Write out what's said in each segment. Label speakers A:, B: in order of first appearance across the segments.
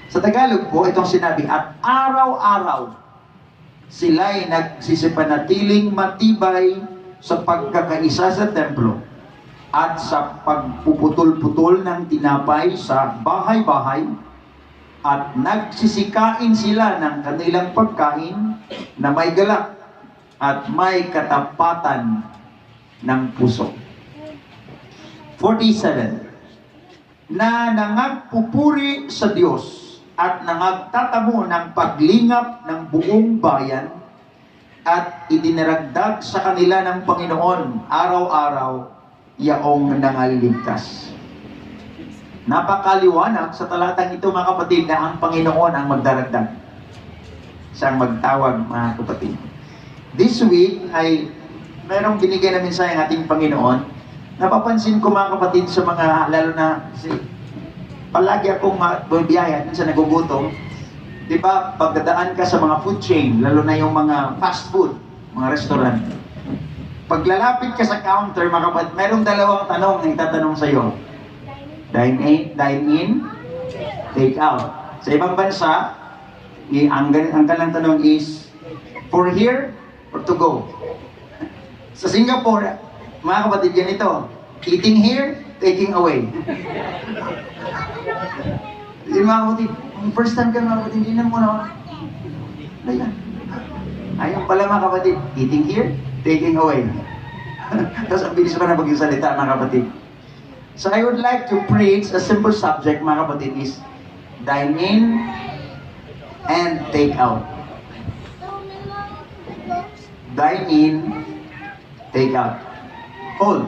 A: Sa Tagalog po, itong sinabi, at araw-araw sila'y nagsisipanatiling matibay sa pagkakaisa sa templo at sa pagpuputol-putol ng tinapay sa bahay-bahay, at nagsisikain sila ng kanilang pagkain na may galak at may katapatan ng puso. 47. Na nangagpupuri sa Diyos at nangagtatamo ng paglingap ng buong bayan, at idinaragdag sa kanila ng Panginoon araw-araw yaong nangaliligtas. Napakaliwanag sa talatang ito, mga kapatid, na ang Panginoon ang magdaragdag. Siyang magtawag, mga kapatid. This week ay merong binigay namin sa ating Panginoon. Napapansin ko, mga kapatid, sa mga, lalo na palagi akong bumibiyaya sa nagugutom. Di ba, pagdadaan ka sa mga food chain, lalo na yung mga fast food, mga restaurant. Paglalapit ka sa counter, mga kapatid, merong dalawang tanong na itatanong sa iyo. Dine in, take out. Sa ibang bansa, ang kanilang tanong is, for here or to go? Sa Singapore, mga kapatid, ganito, eating here, taking away. Yung mga kapatid, first time ka, mga kapatid, hindi na muna. Ayan. Ayun pala, mga kapatid, eating here, taking away. Tapos ang bilis pa na pag-salita, mga kapatid. So I would like to preach a simple subject, mga kapatid, is dine in and take out. Dine in, take out. Hold.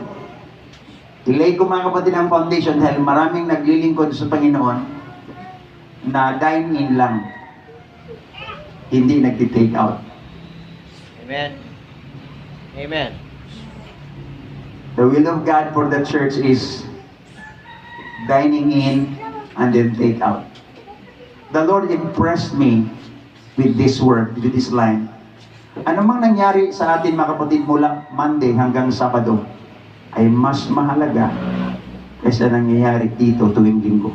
A: Ilay ko, mga kapatid, ang foundation dahil maraming naglilingkod sa Panginoon na dine in lang, hindi nagti-take out.
B: Amen. Amen.
A: The will of God for the church is dining in and then take out. The Lord impressed me with this word, with this line. Ano mang nangyari sa atin, mga kapatid, mula Monday hanggang Sabado ay mas mahalaga kaysa nangyayari dito tuwing Linggo.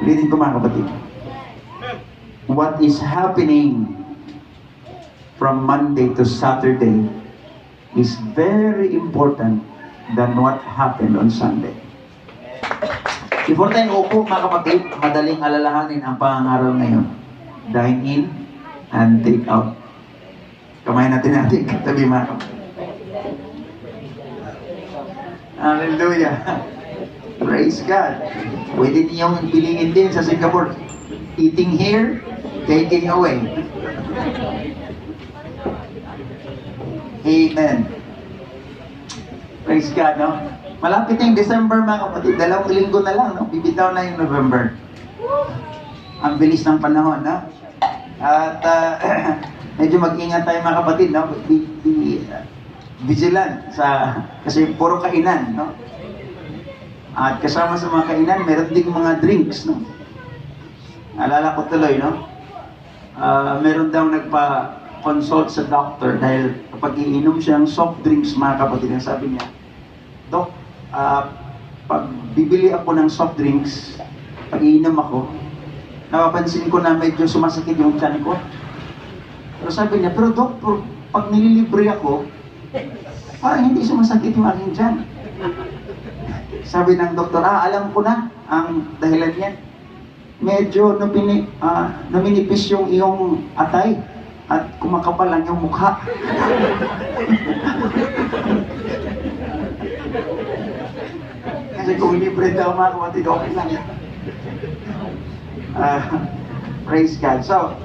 A: Ulitin ko, mga kapatid. What is happening from Monday to Saturday is very important than what happened on Sunday. Before tayo upo, mga kapatid, madaling alalahanin ang pangangaral ngayon. Dine in and take out. Kamay natin katabi, mga kapatid. Hallelujah. Praise God. Pwede niyong pilingin din sa Singapore. Eating here, taking away. Amen. Praise God, no? Malapit na yung December, mga kapatid. 2 linggo na lang, no? Bibitaw na yung November. Ang bilis ng panahon, no? At medyo mag-ingat tayo, mga kapatid, no? Be vigilant kasi puro kainan, no? At kasama sa mga kainan, meron ding mga drinks, no? Alala ko tuloy, no? Meron daw consult sa doctor dahil kapag iinom siya ng soft drinks, mga kapatid, ang sabi niya, Dok, pag bibili ako ng soft drinks, pag iinom ako, napapansin ko na medyo sumasakit yung tiyan ko. Pero sabi niya, pero Dok, pag nililibre ako, parang hindi sumasakit yung aking tiyan. Sabi ng doktor, alam ko na ang dahilan niyan. Medyo numinipis yung iyong atay at kumakapal lang yung mukha. Kasi kung libre daw, mga kapatid, okay lang. Praise God. So,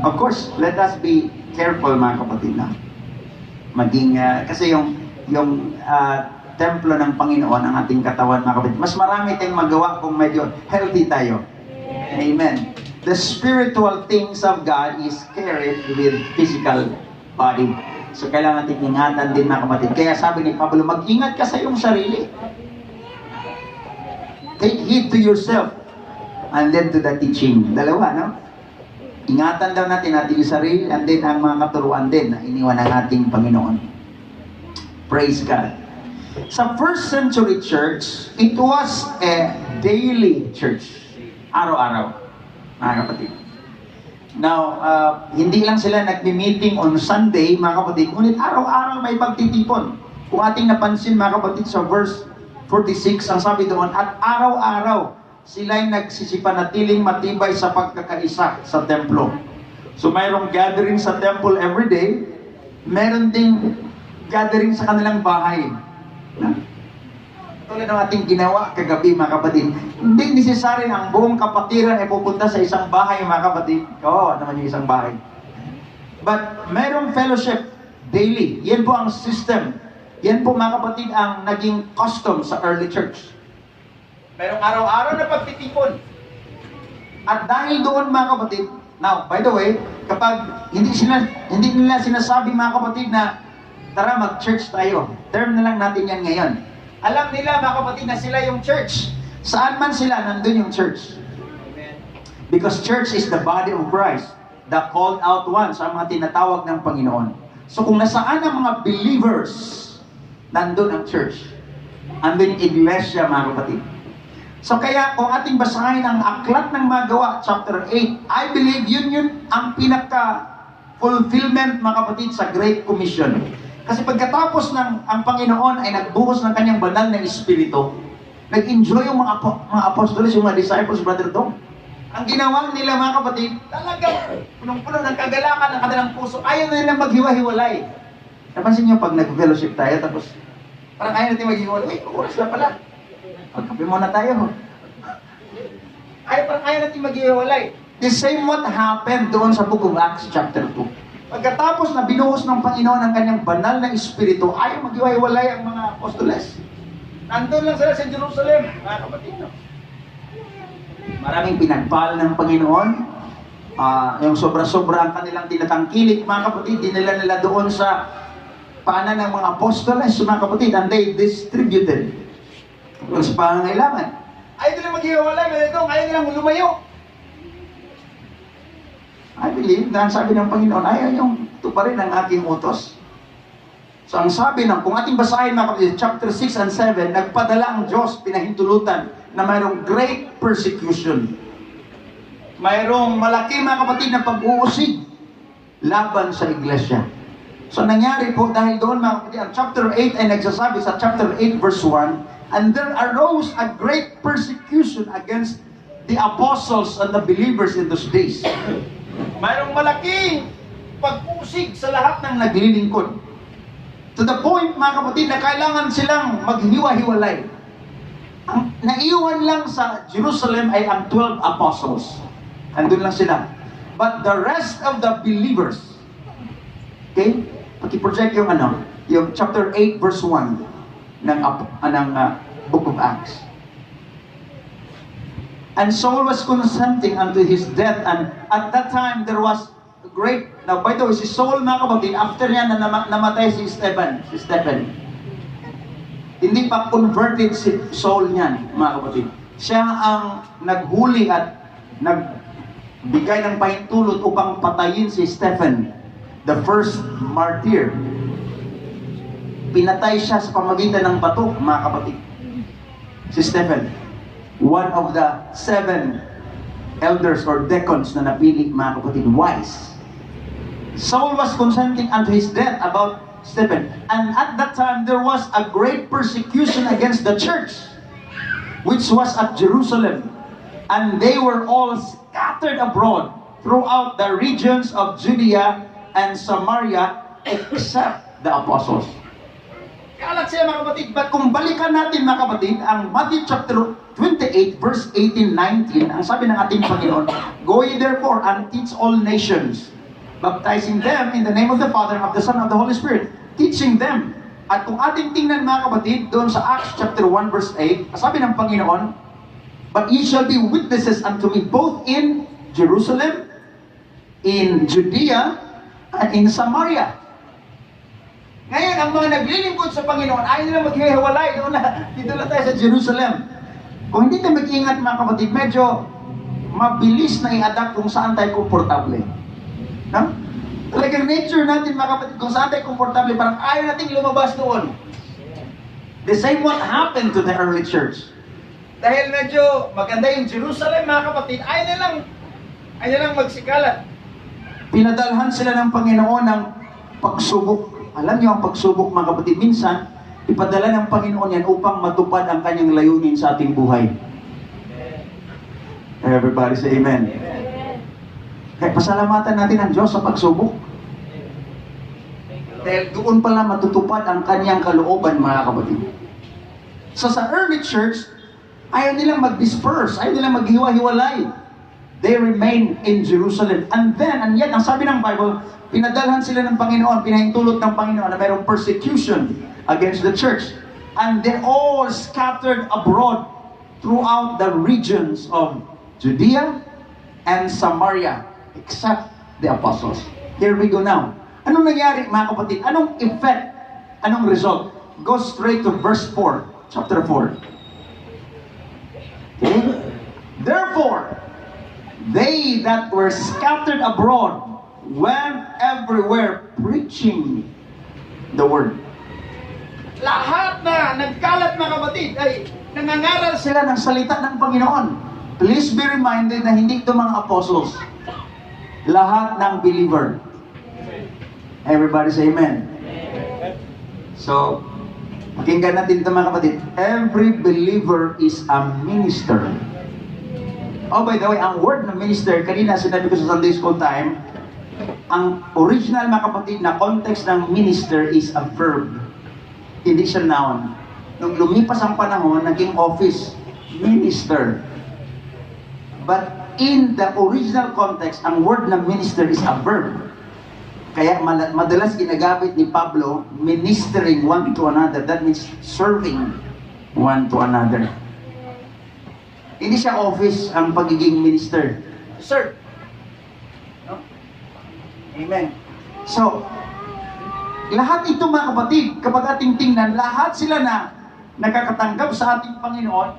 A: of course, let us be careful, mga kapatid, na maging, kasi yung templo ng Panginoon, ang ating katawan, mga kapatid. Mas marami tayong magawa kung medyo healthy tayo. Amen. The spiritual things of God is carried with physical body. So, kailangan natin ingatan din, mga kapatid. Kaya sabi ni Pablo, mag-ingat ka sa iyong sarili. Take heed to yourself and then to the teaching. Dalawa, no? Ingatan daw natin ating sarili and then ang mga katuruan din na iniwan ng ating Panginoon. Praise God. Sa first century church, it was a daily church. Araw-araw, mga kapatid. Now, hindi lang sila nagmi-meeting on Sunday, mga kapatid, ngunit araw-araw may pagtitipon. Kung ating napansin, mga kapatid, sa verse 46, ang sabi doon, at araw-araw, sila'y nagsisipanatiling matibay sa pagkakaisa sa templo. So, mayroong gathering sa temple every day, meron ding gathering sa kanilang bahay. Tulad ng ating ginawa kagabi, mga kapatid. Hindi necessary ang buong kapatiran ay pupunta sa isang bahay, mga kapatid. Oo, naman yung isang bahay. But mayroong fellowship daily. Yan po ang system. Yan po, mga kapatid, ang naging custom sa early church. Mayroong araw-araw na pagtitipon. At dahil doon, mga kapatid, now, by the way, kapag hindi nila sinasabi, mga kapatid, na tara mag-church tayo. Term na lang natin yan ngayon. Alam nila, mga kapatid, na sila yung church. Saan man sila, nandun yung church. Because church is the body of Christ, the called out ones, ang mga tinatawag ng Panginoon. So kung nasaan ang mga believers, nandun ang church. Andun yung iglesia, mga kapatid. So kaya kung ating basahin ang Aklat ng Magawa, chapter 8, I believe yun ang pinaka-fulfillment, mga kapatid, sa Great Commission. Kasi pagkatapos ng ang Panginoon ay nagbuhos ng kanyang banal na Espiritu, nag-enjoy yung mga apostoles, yung mga disciples, Brother Dong. Ang ginawa nila, mga kapatid, talagang punong-puno ng kagalakan ng kanilang puso. Ayaw na nilang maghiwa-hiwalay. Napansin niyo pag nag-fellowship tayo, tapos parang ayaw natin maghiwalay. Uy, oras na pala. Magkape muna tayo. Parang ayaw natin maghiwalay. The same what happened doon sa Book of Acts chapter 2. Pagkatapos na binuhos ng Panginoon ang kanyang banal na Espiritu, ayaw maghiwalay ang mga apostoles. Nandun lang sila sa Jerusalem, mga kapatid. Maraming pinagpala ng Panginoon. Yung sobra-sobra ang kanilang tinatangkilik, mga kapatid, dinala nila doon sa paanan ng mga apostoles, mga kapatid, and they distributed. Kung sa pangangailangan. Ayaw nilang maghiwalay, ayaw nilang lumayo. I believe na ang sabi ng Panginoon, ayaw yung tuparin ang aking utos. So ang sabi ng, kung ating basahin, mga kapatid, chapter 6 and 7, nagpadala ang Diyos, pinahintulutan, na mayroong great persecution. Mayroong malaki, mga kapatid, na pag-uusig laban sa iglesia. So nangyari po, dahil doon, mga kapatid, ang chapter 8 ay nagsasabi sa chapter 8 verse 1, and there arose a great persecution against the apostles and the believers in those days. Mayroong malaking pag-usig sa lahat ng naglilingkod. To the point, mga kapatid, na kailangan silang maghiwa-hiwalay. Ang naiwan lang sa Jerusalem ay ang 12 apostles. Andun lang sila. But the rest of the believers, okay? Paki-project yung yung chapter 8 verse 1 ng Book of Acts. And Saul was consenting unto his death, and at that time there was a great, now by the way, si Saul, mga kapatid, after niya na namatay si Stephen, hindi pa converted si Saul niyan, mga kapatid. Siya ang naghuli at nagbigay ng pahintulot upang patayin si Stephen, the first martyr. Pinatay siya sa pamagitan ng bato, mga kapatid. Si Stephen, one of the 7 elders or deacons na napili, mga kapatid, wise. Saul was consenting unto his death about Stephen. And at that time, there was a great persecution against the church, which was at Jerusalem. And they were all scattered abroad throughout the regions of Judea and Samaria, except the apostles. Kaya siya, mga kapatid, but kung balikan natin, mga kapatid, ang Matthew chapter 28, verse 18-19, ang sabi ng ating Panginoon, go ye therefore and teach all nations, baptizing them in the name of the Father, of the Son, of the Holy Spirit, teaching them. At kung ating tingnan, mga kapatid, doon sa Acts chapter 1, verse 8, sabi ng Panginoon, but ye shall be witnesses unto me both in Jerusalem, in Judea, and in Samaria. Ngayon, ang mga naglilingkod sa Panginoon, ayaw nila maghihiwalay. Dito na tayo sa Jerusalem. Kung hindi tayo mag-ingat, mga kapatid, medyo mabilis na i-adapt kung saan tayo komportable. No? Talagang nature natin, mga kapatid, kung saan tayo komportable, parang ayaw natin lumabas doon. The same what happened to the early church. Dahil medyo maganda yung Jerusalem, mga kapatid, ayaw nilang magsikalat. Pinadalhan sila ng Panginoon ng pagsubok. Alam niyo ang pagsubok, mga kapatid, minsan, ipadala ng Panginoon yan upang matupad ang kanyang layunin sa ating buhay. Everybody say amen. Kaya pasalamatan natin ang Diyos sa pagsubok. Dahil doon pala matutupad ang kanyang kalooban, mga kapatid. So sa early church, ayaw nilang mag-disperse, ayaw nilang maghiwa-hiwalay. They remain in Jerusalem. And yet, ang sabi ng Bible, pinadalhan sila ng Panginoon, pinahintulot ng Panginoon na mayroong persecution against the church. And they're all scattered abroad throughout the regions of Judea and Samaria, except the apostles. Here we go now. Anong nangyari, mga kapatid? Anong effect? Anong result? Go straight to verse 4, chapter 4. Okay? Therefore, they that were scattered abroad went everywhere preaching the word. Lahat na nagkalat, mga kapatid, ay nangangaral sila ng salita ng Panginoon. Please be reminded na hindi ito mga apostles. Lahat ng believer. Everybody say amen. So, pakinggan natin ito, mga kapatid. Every believer is a minister. Oh, by the way, ang word na minister, kanina sinabi ko sa Sunday school time, ang original, mga kapatid, na context ng minister is a verb. Hindi siya noun. Nung lumipas ang panahon, naging office, minister. But in the original context, ang word na minister is a verb. Kaya madalas ginagamit ni Pablo, ministering one to another. That means serving one to another. Hindi siya office ang pagiging minister. Serve. No? Amen. So, lahat ito, mga kapatid, kapag ating tingnan, lahat sila na nakakatanggap sa ating Panginoon,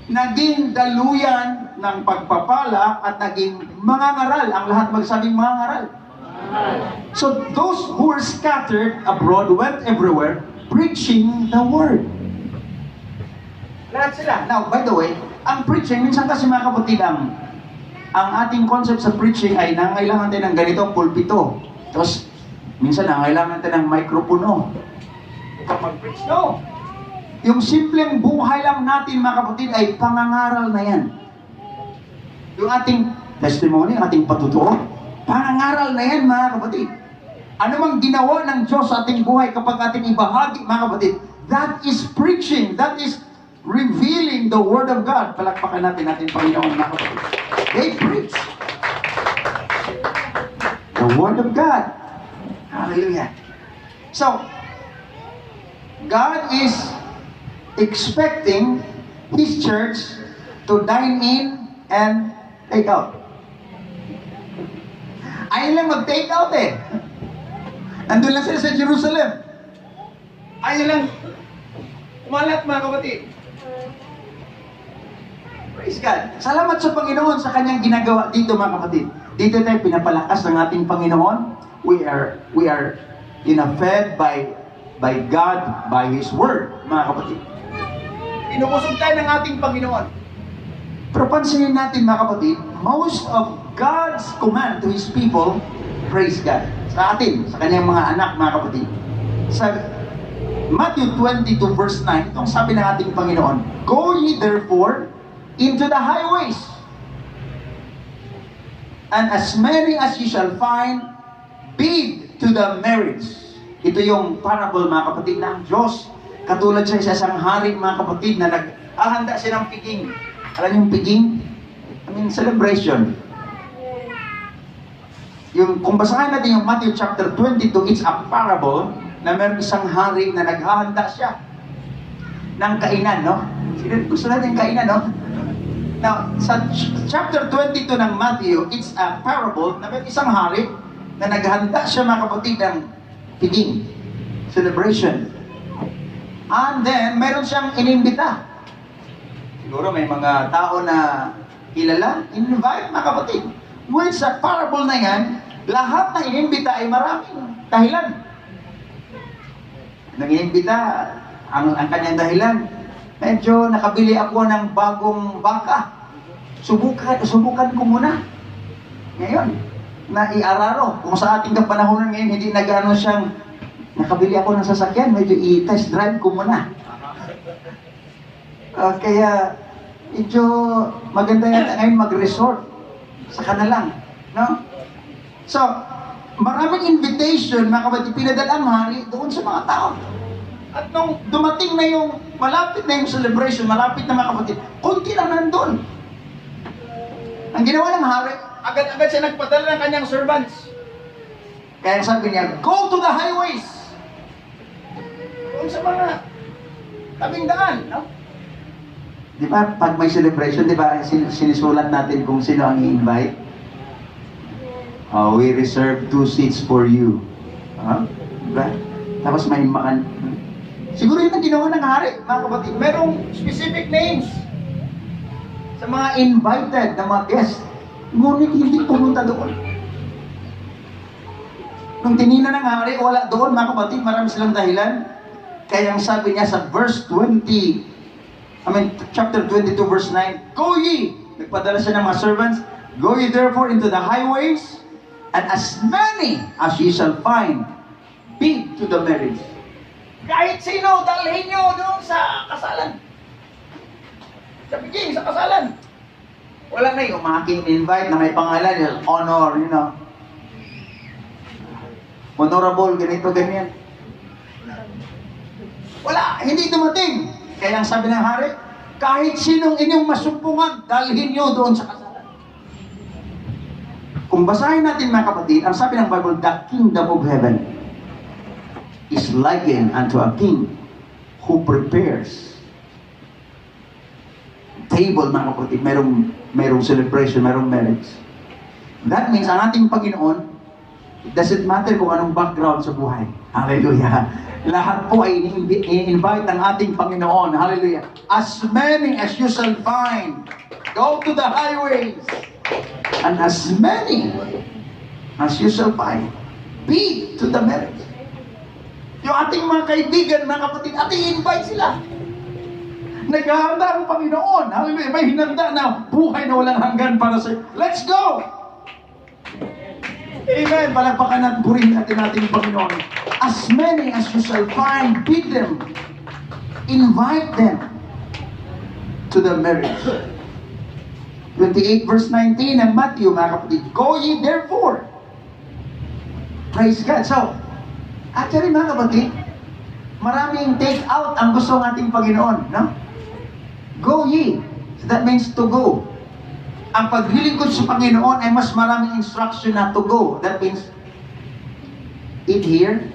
A: naging daluyan ng pagpapala at naging mangangaral. Ang lahat magsabing mangangaral. So those who were scattered abroad went everywhere preaching the word. Lahat sila. Now, by the way, ang preaching, minsan kasi, mga kapatid, ang ating concept sa preaching ay nangailangan tayo ng ganitong pulpito. Tapos, minsan nangailangan tayo ng mikropono kapag preach. No! Yung simpleng buhay lang natin, mga kapatid, ay pangangaral na yan. Yung ating testimony, ating patutuo, pangangaral na yan, mga kapatid. Ano mang ginawa ng Diyos sa ating buhay kapag ating ibahagi, mga kapatid, that is preaching, that is revealing the Word of God. Palakpakan natin Panginoon, mga kapatid. They preach the Word of God. Hallelujah. So, God is expecting His church to dine in and take out. Ayaw lang mag-take out eh. Nandun lang sila sa Jerusalem. Ayaw lang umalat, mga kapatid. Praise God. Salamat sa Panginoon sa kanyang ginagawa dito, mga kapatid. Dito tayo pinapalakas ng ating Panginoon. We are fed by God, by His Word, mga kapatid. Inubusog tayo ng ating Panginoon. Pero pansinin natin, mga kapatid, most of God's command to His people, praise God. Sa atin, sa kanyang mga anak, mga kapatid. Sa Matthew 22 verse 9, itong sabi ng ating Panginoon, "Go ye therefore into the highways, and as many as ye shall find, bid to the marriage." Ito yung parable, mga kapatid, ng Diyos. Katulad siya sa isang hari, mga kapatid, na naghahanda siya ng piging. Alam yung piging? Celebration. Kung basahin natin yung Matthew chapter 22, it's a parable na meron isang hari na naghahanda siya ng kainan, no? Gusto natin yung kainan, no? Now, sa chapter 22 ng Matthew, it's a parable na meron isang hari na naghahanda siya, mga kapatid, ng piging. Celebration. And then, meron siyang inimbita. Siguro may mga tao na kilala, invite, mga kapatid. Well, sa parable na yan, lahat na inimbita ay maraming dahilan. Nang inimbita, ang kanyang dahilan, medyo nakabili ako ng bagong baka. Subukan ko muna. Ngayon, naiararo. Kung sa ating kapanahonan ngayon, hindi nag-ano siyang, nakabili ako ng sasakyan, medyo i-test drive ko muna. Kaya, medyo maganda yata ngayon mag-resort. Saka na lang. No? So, maraming invitation, mga kapatid, pinadala ang hari doon sa mga tao. At nung dumating na yung, malapit na yung celebration, malapit na mga kapatid, konti lang nandun. Ang ginawa ng hari, agad-agad siya nagpadala ng kanyang servants. Kaya sabi niya, go to the highways. Doon sa mga tabing daan, no? Di ba, pag may celebration, di ba, sinisulat natin kung sino ang i-invite? We reserve 2 seats for you. Diba? Tapos may makan. Siguro yun ang ginawa ng hari, mga kapatid. Merong specific names sa mga invited na mga guests. Ngunit hindi pumunta doon. Nung tinina ng hari, wala doon, mga kapatid. Marami silang dahilan. Kaya ang sabi niya sa chapter 22, verse 9, go ye! Nagpadala siya ng mga servants. Go ye therefore into the highways, and as many as ye shall find, bid to the marriage. Kahit sino, dalhin nyo doon sa kasalan. Sa piging, sa kasalan. Wala na yung making invite na may pangalan, yung honor, you know. Honorable, ganito, ganyan. Wala, hindi dumating. Kaya ang sabi ng hari, kahit sinong inyong masumpungan, dalhin nyo doon sa kasalan. Kung basahin natin mga kapatid, ang sabi ng Bible, the kingdom of heaven is likened unto a king who prepares table, mga kapatid. Merong celebration, merong marriage. That means, ang ating Panginoon, it doesn't matter kung anong background sa buhay. Hallelujah. Lahat po ay i-invite ng ating Panginoon. Hallelujah. As many as you shall find, go to the highways. And as many as you shall find, be to the marriage. Yung ating mga kaibigan, mga kapatid, ating invite sila. Naghahanda ang Panginoon. Hallelujah. May hinanda na buhay na walang hanggan para sa... Let's go! Amen. Palagpakan at purihin natin ating Panginoon. As many as you shall find, bid them. Invite them to the marriage. 28 verse 19 ng Matthew, mga kapatid. Go ye therefore. Praise God. So, actually mga kapatid, maraming take out ang gusto ng ating Panginoon. No? Go ye. So that means to go. Ang paglilingkod sa Panginoon ay mas maraming instruction na to go. That means, eat here,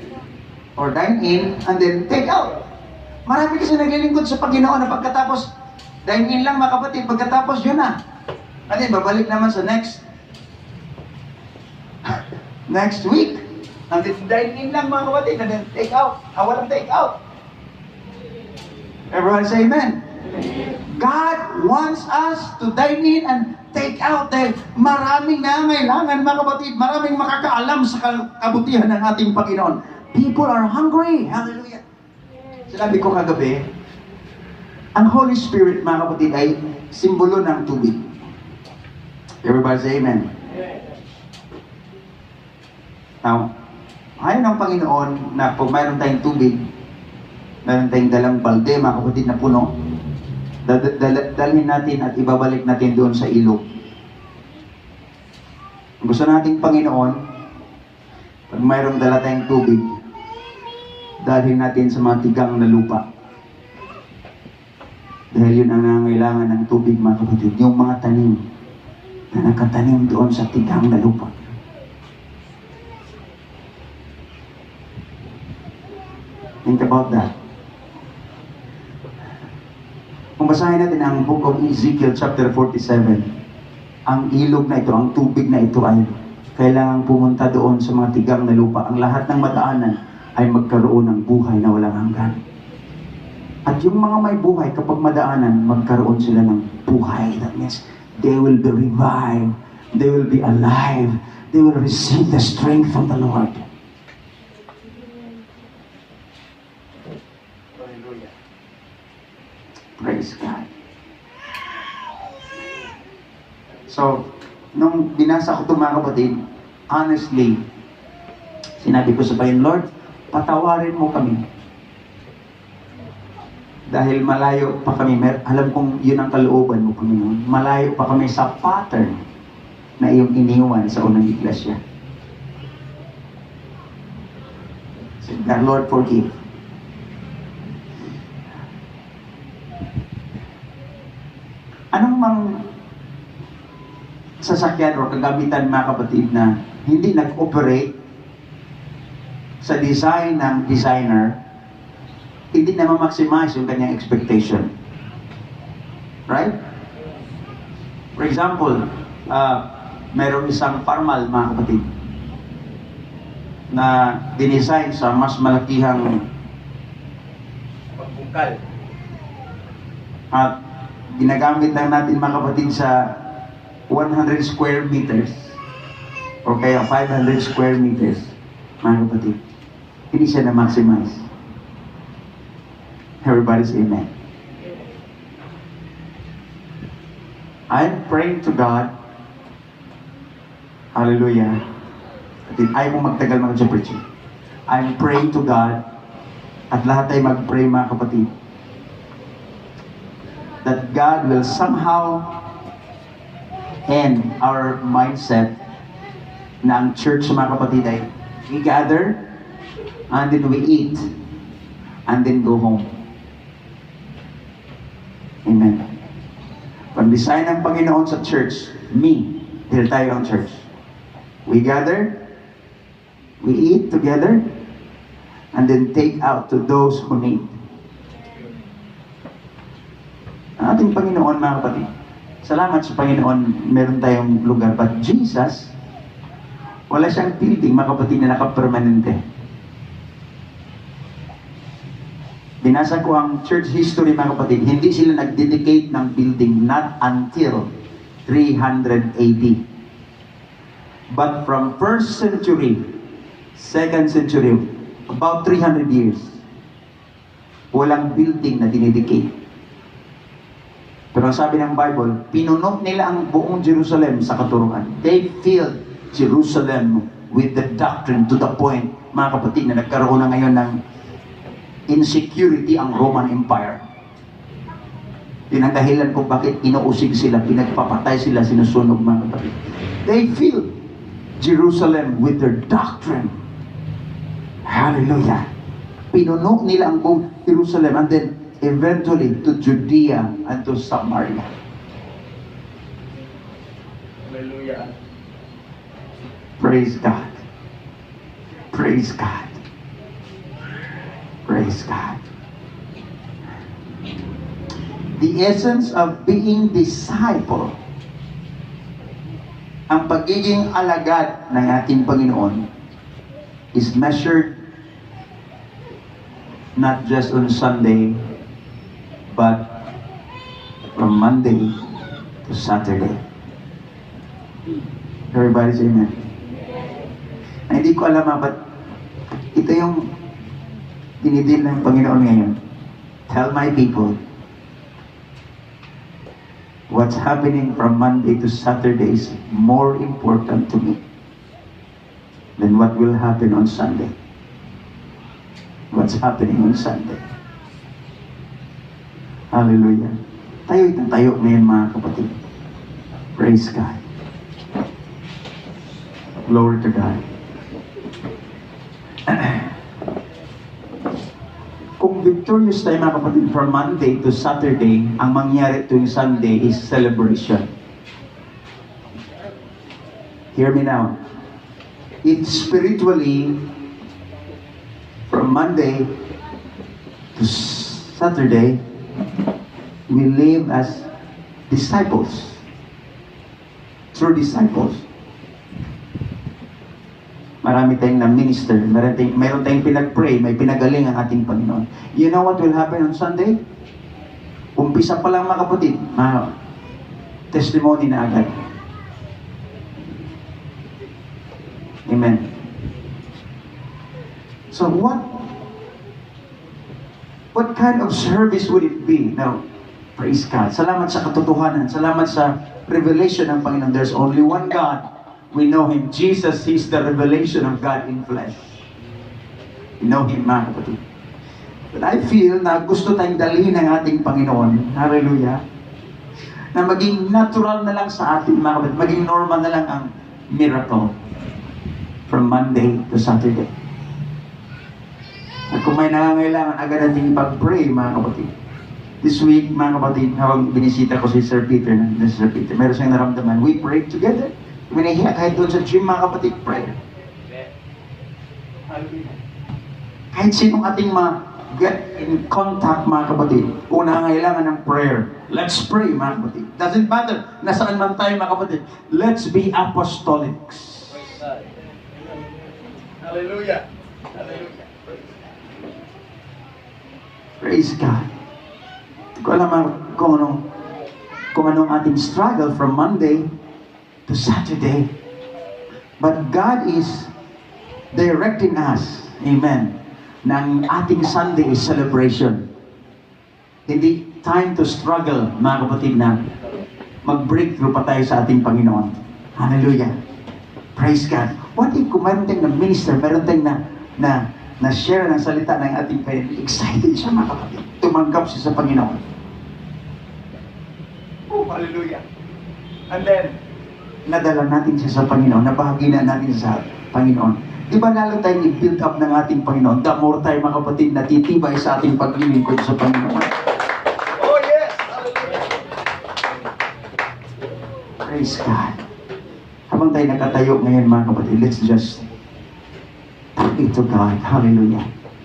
A: or dine in, and then take out. Marami kasi naglilingkod sa Panginoon na pagkatapos, dine in lang mga kapatid, pagkatapos yun na. And then, babalik naman sa next week. And then, dine in lang mga kapatid, and then take out. Walang take out. Everyone say amen. God wants us to dine in and take out dahil maraming nangailangan mga kapatid, maraming makakaalam sa kabutihan ng ating Panginoon. People are hungry. Hallelujah. Sinabi ko kagabi, ang Holy Spirit mga kapatid ay simbolo ng tubig. Everybody say amen. Now, ayaw ng Panginoon na pag mayroon tayong tubig, mayroon tayong dalang balde mga kapatid na puno, dalhin natin at ibabalik natin doon sa ilog. Gusto nating Panginoon, pag mayroong dala tayong tubig, dalhin natin sa mga tigang na lupa. Dahil yun ang nangangailangan ng tubig mga kapatid, yung mga tanim na nakatanim doon sa tigang na lupa. Think about that. Kung basahin natin ang Book of Ezekiel chapter 47, ang ilog na ito, ang tubig na ito ay kailangang pumunta doon sa mga tigang na lupa. Ang lahat ng madaanan ay magkaroon ng buhay na walang hanggan. At yung mga may buhay, kapag madaanan, magkaroon sila ng buhay. That means they will be revived, they will be alive, they will receive the strength from the Lord. Hallelujah. Praise God. So, nung binasa ko ito mga kapatid, honestly, sinabi ko sa Panginoon, Lord, patawarin mo kami. Dahil malayo pa kami, alam kong yun ang kalooban mo, Panginoon. Malayo pa kami sa pattern na iyong iniwan sa unang iglesia. So, God, Lord, forgive. Anong mang sasakyan o kagamitan mga kapatid na hindi nag-operate sa design ng designer, hindi na ma-maximize yung kanyang expectation. Right? For example, mayroong isang formal mga kapatid na dinesign sa mas malakihang pagbungkal. At ginagamit lang natin mga kapatid sa 100 square meters o kaya 500 square meters mga kapatid. Hindi siya na-maximize. Everybody's amen. I'm praying to God. Hallelujah. Ayaw mong magtagal mga preaching. I'm praying to God at lahat tayo mag-pray mga kapatid that God will somehow end our mindset na ang church mga kapatid ay we gather and then we eat and then go home. Amen. Pag-design ng Panginoon sa church, dahil tayo ang church. We gather, we eat together, and then take out to those who need. Ang ating Panginoon, mga kapatid, salamat sa Panginoon, meron tayong lugar. But Jesus, wala siyang building, mga kapatid, na nakapermanente. Binasa ko ang church history, mga kapatid, hindi sila nag-dedicate ng building not until 300 AD. But from 1st century, 2nd century, about 300 years, walang building na dinedicate. Pero ang sabi ng Bible, pinuno nila ang buong Jerusalem sa katuruan. They filled Jerusalem with the doctrine to the point, mga kapatid, na nagkaroon na ngayon ng insecurity ang Roman Empire. Yun ang dahilan kung bakit inuusig sila, pinagpapatay sila, sinusunog mga kapatid. They filled Jerusalem with their doctrine. Hallelujah. Pinuno nila ang buong Jerusalem and then eventually to Judea and to Samaria. Hallelujah. Praise God. Praise God. Praise God. The essence of being disciple, ang pagiging alagad ng ating Panginoon, is measured not just on Sunday, but from Monday to Saturday. Everybody say amen. Ay, hindi ko alam but ito yung dinidil ng Panginoon ngayon. Tell my people what's happening from Monday to Saturday is more important to me than what will happen on Sunday. What's happening on Sunday. Hallelujah. Tayo ngayon mga kapatid. Praise God. Glory to God. Kung victorious tayo mga kapatid from Monday to Saturday, ang mangyari tuwing Sunday is celebration. Hear me now. If spiritually, from Monday to Saturday, we live as disciples. True disciples. Marami tayong na-minister, mayroon tayong pinag-pray, may pinagaling ang ating Panginoon. You know what will happen on Sunday? Umpisa pa lang mga kapatid, testimony na agad. Amen. So what kind of service would it be? Now, Praise God. Salamat sa katotohanan. Salamat sa revelation ng Panginoon. There's only one God. We know Him. Jesus is the revelation of God in flesh. We know Him, mga kapatid. But I feel na gusto tayong dalhin ng ating Panginoon. Hallelujah. Na maging natural na lang sa atin, mga kapatid. Maging normal na lang ang miracle. From Monday to Saturday. At kung may nangangailangan, agad natin ipag-pray, mga kapatid. This week, mga kapatid, habang binisita ko si Sir Peter, meron siyang naramdaman. We prayed together. Minahiya kahit doon sa gym, mga kapatid, pray. Kahit sinong ating get in contact, mga kapatid, kung nangangailangan ng prayer, let's pray, mga kapatid. Doesn't matter, nasaan man tayo, mga kapatid. Let's be apostolics.
B: Hallelujah. Hallelujah.
A: Praise God. Hindi ko alam kung anong ating struggle from Monday to Saturday. But God is directing us, amen, na ang ating Sunday is celebration. Hindi time to struggle, mga kapatid, na mag-breakthrough pa tayo sa ating Panginoon. Hallelujah. Praise God. What if kung mayroon tayong na-minister, mayroon tayong na share ng salita ng ating Panginoon, excited siya, mga kapatid. Tumanggap siya sa Panginoon. Oh, hallelujah. And then, nadala natin siya sa Panginoon, nabahagi na natin sa Panginoon. Di ba lalo tayong i-build up ng ating Panginoon? The more tayo, mga kapatid, natitibay sa ating paglilingkod sa Panginoon.
B: Oh, yes. Hallelujah.
A: Praise God. Habang tayo nakatayo ngayon, mga kapatid, let's just talk to God. Hallelujah.